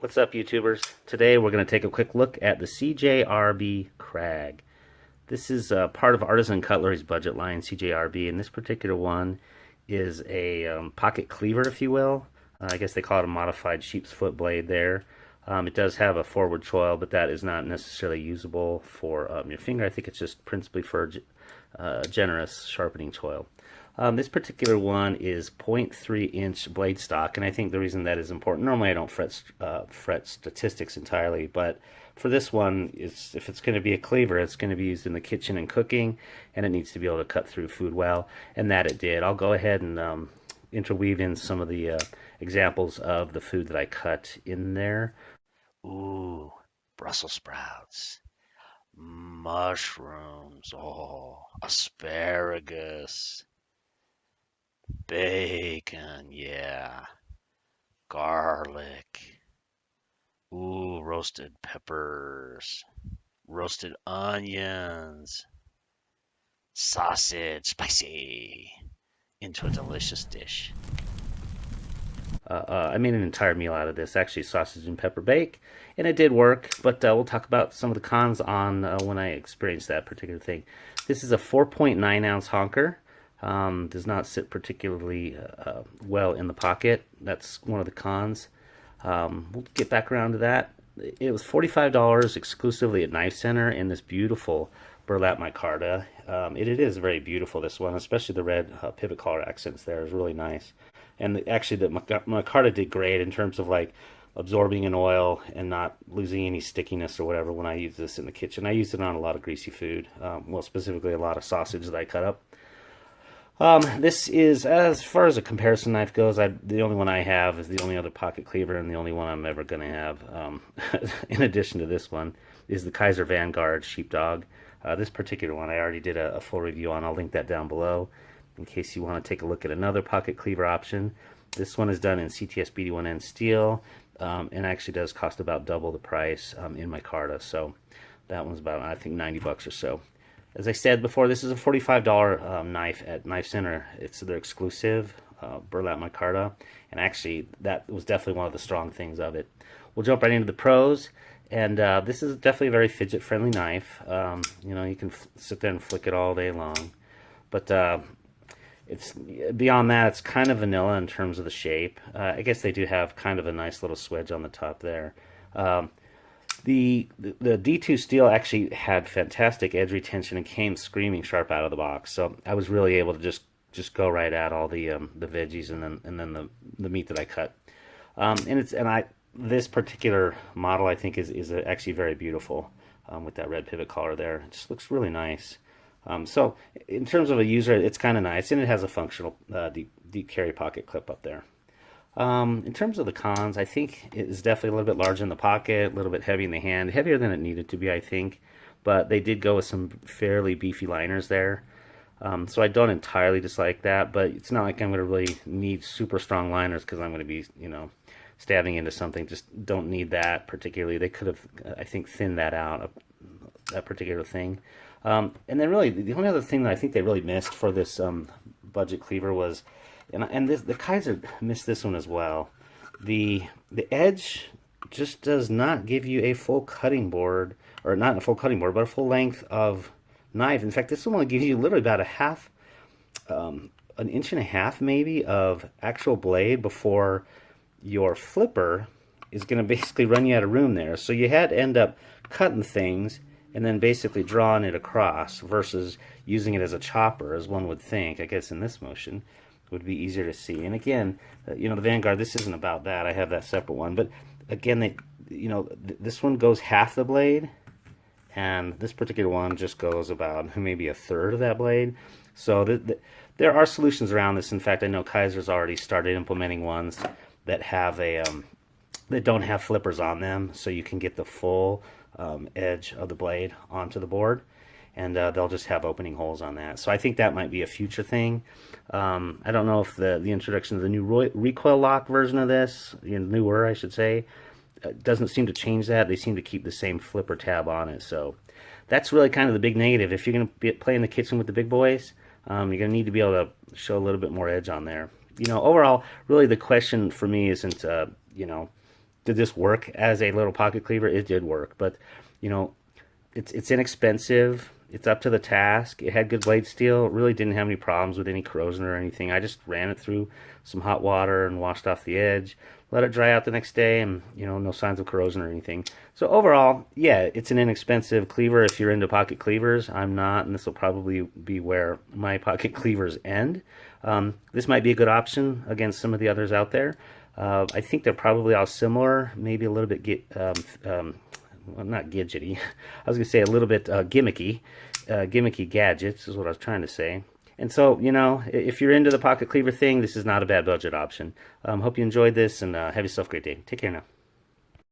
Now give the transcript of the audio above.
What's up, YouTubers? Today we're going to take a quick look at the CJRB Crag. This is part of Artisan Cutlery's budget line, CJRB, and this particular one is a pocket cleaver, if you will. I guess they call it a modified sheep's foot blade there. It does have a forward choil, but that is not necessarily usable for your finger. I think it's just principally for generous sharpening choil. This particular one is 0.3-inch blade stock, and I think the reason that is important, normally I don't fret statistics entirely, but for this one, if it's going to be a cleaver, it's going to be used in the kitchen and cooking, and it needs to be able to cut through food well, and that it did. I'll go ahead and interweave in some of the examples of the food that I cut in there. Ooh, Brussels sprouts, mushrooms, oh, asparagus, bacon, yeah, garlic, ooh, roasted peppers, roasted onions, sausage, spicy, into a delicious dish. I made an entire meal out of this, actually sausage and pepper bake, and it did work, but we'll talk about some of the cons on when I experienced that particular thing. This is a 4.9-ounce honker. Does not sit particularly well in the pocket. That's one of the cons. We'll get back around to that. It was $45 exclusively at Knife Center in this beautiful burlap micarta. It is very beautiful, this one, especially the red pivot collar accents there is really nice. And actually the micarta did great in terms of like absorbing an oil and not losing any stickiness or whatever when I use this in the kitchen. I use it on a lot of greasy food, well, specifically a lot of sausage that I cut up. This is, as far as a comparison knife goes, the only one I have is the only other pocket cleaver, and the only one I'm ever going to have, in addition to this one, is the Kaiser Vanguard Sheepdog. This particular one I already did a full review on. I'll link that down below in case you want to take a look at another pocket cleaver option. This one is done in CTS BD1N steel, and actually does cost about double the price in micarta, so that one's about, I think, 90 bucks or so. As I said before, this is a $45 knife at Knife Center. It's their exclusive burlap micarta, and actually that was definitely one of the strong things of it. We'll jump right into the pros, and this is definitely a very fidget-friendly knife. You know, you can sit there and flick it all day long, but it's beyond that, it's kind of vanilla in terms of the shape. I guess they do have kind of a nice little swedge on the top there. The D2 steel actually had fantastic edge retention and came screaming sharp out of the box. So I was really able to just go right at all the veggies and then the meat that I cut. This particular model I think is actually very beautiful with that red pivot collar there. It just looks really nice. So in terms of a user, it's kind of nice, and it has a functional deep carry pocket clip up there. In terms of the cons, I think it is definitely a little bit large in the pocket, a little bit heavy in the hand, heavier than it needed to be, I think, but they did go with some fairly beefy liners there. So I don't entirely dislike that, but it's not like I'm going to really need super strong liners because I'm going to be, you know, stabbing into something. Just don't need that particularly. They could have, I think, thinned that out, that particular thing. And then really, the only other thing that I think they really missed for this budget cleaver was, the Kaiser missed this one as well. The edge just does not give you a full cutting board, or not a full cutting board, but a full length of knife. In fact, this one only gives you literally about an inch and a half maybe of actual blade before your flipper is going to basically run you out of room there. So you had to end up cutting things and then basically drawing it across versus using it as a chopper, as one would think, I guess in this motion would be easier to see. And again, you know, the Vanguard, this isn't about that. I have that separate one, but again, this one goes half the blade, and this particular one just goes about maybe a third of that blade. So there are solutions around this. In fact, I know Kaiser's already started implementing ones that have that don't have flippers on them, so you can get the full edge of the blade onto the board, and they'll just have opening holes on that. So I think that might be a future thing. I don't know if the introduction of the new recoil lock version of this, newer I should say, doesn't seem to change that. They seem to keep the same flipper tab on it. So that's really kind of the big negative. If you're going to play in the kitchen with the big boys, you're going to need to be able to show a little bit more edge on there. You know, overall, really the question for me isn't, you know, did this work as a little pocket cleaver? It did work, but you know, it's inexpensive. It's up to the task. It had good blade steel. It really didn't have any problems with any corrosion or anything. I just ran it through some hot water and washed off the edge. Let it dry out the next day, and you know, no signs of corrosion or anything. So overall, yeah, it's an inexpensive cleaver if you're into pocket cleavers. I'm not, and this will probably be where my pocket cleavers end. This might be a good option against some of the others out there. I think they're probably all similar, maybe a little bit well, not gadgety. I was going to say a little bit gimmicky. Gimmicky gadgets is what I was trying to say. And so, you know, if you're into the pocket cleaver thing, this is not a bad budget option. Hope you enjoyed this, and have yourself a great day. Take care now.